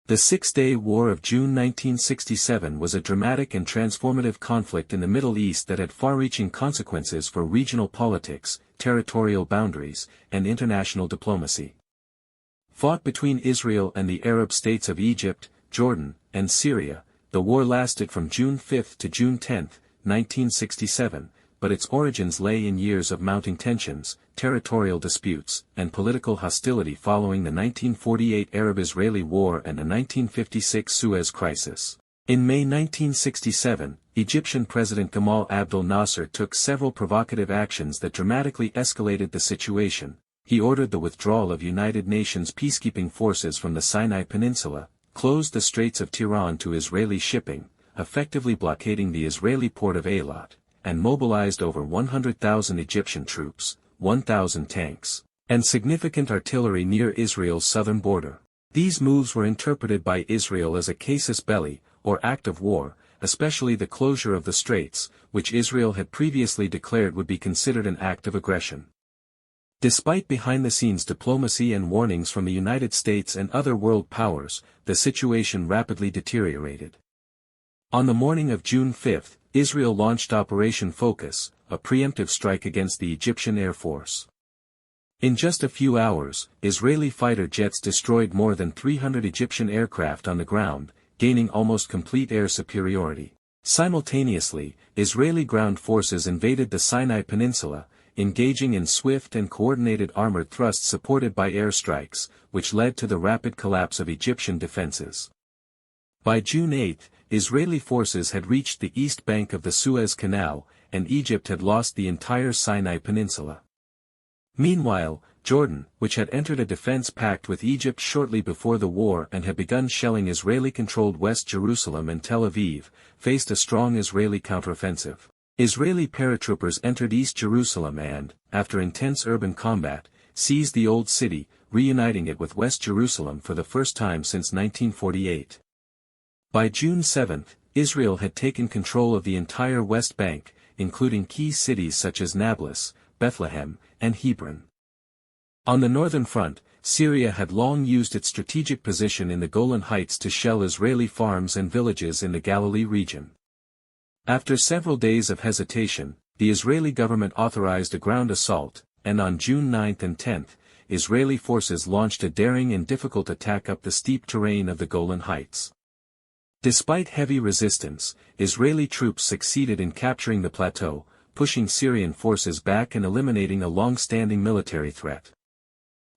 The Six-Day War of June 1967 was a dramatic and transformative conflict in the Middle East that had far-reaching consequences for regional politics, territorial boundaries, and international diplomacy. Fought between Israel and the Arab states of Egypt, Jordan, and Syria, the war lasted from June 5 to June 10, 1967, but its origins lay in years of mounting tensions, territorial disputes, and political hostility following the 1948 Arab-Israeli War and the 1956 Suez Crisis. In May 1967, Egyptian President Gamal Abdel Nasser took several provocative actions that dramatically escalated the situation. He ordered the withdrawal of United Nations peacekeeping forces from the Sinai Peninsula, closed the Straits of Tiran to Israeli shipping, effectively blockading the Israeli port of Eilat, and mobilized over 100,000 Egyptian troops, 1,000 tanks, and significant artillery near Israel's southern border. These moves were interpreted by Israel as a casus belli, or act of war, especially the closure of the straits, which Israel had previously declared would be considered an act of aggression. Despite behind-the-scenes diplomacy and warnings from the United States and other world powers, the situation rapidly deteriorated. On the morning of June 5, Israel launched Operation Focus, a preemptive strike against the Egyptian Air Force. In just a few hours, Israeli fighter jets destroyed more than 300 Egyptian aircraft on the ground, gaining almost complete air superiority. Simultaneously, Israeli ground forces invaded the Sinai Peninsula, engaging in swift and coordinated armored thrusts supported by airstrikes, which led to the rapid collapse of Egyptian defenses. By June 8, Israeli forces had reached the east bank of the Suez Canal, and Egypt had lost the entire Sinai Peninsula. Meanwhile, Jordan, which had entered a defense pact with Egypt shortly before the war and had begun shelling Israeli-controlled West Jerusalem and Tel Aviv, faced a strong Israeli counteroffensive. Israeli paratroopers entered East Jerusalem and, after intense urban combat, seized the Old City, reuniting it with West Jerusalem for the first time since 1948. By June 7, Israel had taken control of the entire West Bank, including key cities such as Nablus, Bethlehem, and Hebron. On the northern front, Syria had long used its strategic position in the Golan Heights to shell Israeli farms and villages in the Galilee region. After several days of hesitation, the Israeli government authorized a ground assault, and on June 9 and 10, Israeli forces launched a daring and difficult attack up the steep terrain of the Golan Heights. Despite heavy resistance, Israeli troops succeeded in capturing the plateau, pushing Syrian forces back and eliminating a long-standing military threat.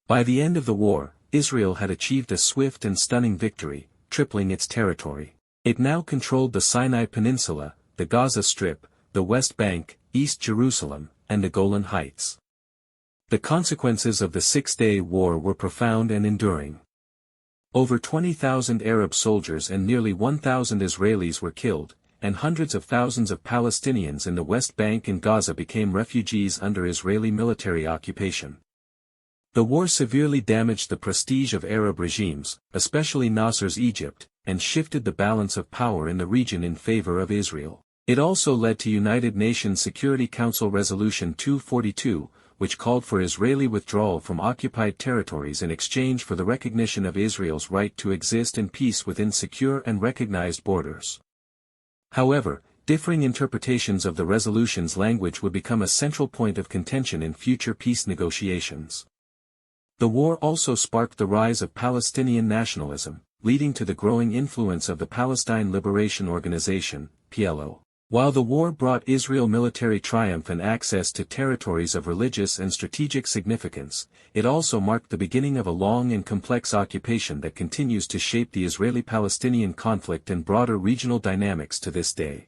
By the end of the war, Israel had achieved a swift and stunning victory, tripling its territory. It now controlled the Sinai Peninsula, the Gaza Strip, the West Bank, East Jerusalem, and the Golan Heights. The consequences of the Six-Day War were profound and enduring. Over 20,000 Arab soldiers and nearly 1,000 Israelis were killed, and hundreds of thousands of Palestinians in the West Bank and Gaza became refugees under Israeli military occupation. The war severely damaged the prestige of Arab regimes, especially Nasser's Egypt, and shifted the balance of power in the region in favor of Israel. It also led to United Nations Security Council Resolution 242, which called for Israeli withdrawal from occupied territories in exchange for the recognition of Israel's right to exist in peace within secure and recognized borders. However, differing interpretations of the resolution's language would become a central point of contention in future peace negotiations. The war also sparked the rise of Palestinian nationalism, leading to the growing influence of the Palestine Liberation Organization, PLO. While the war brought Israel military triumph and access to territories of religious and strategic significance, it also marked the beginning of a long and complex occupation that continues to shape the Israeli-Palestinian conflict and broader regional dynamics to this day.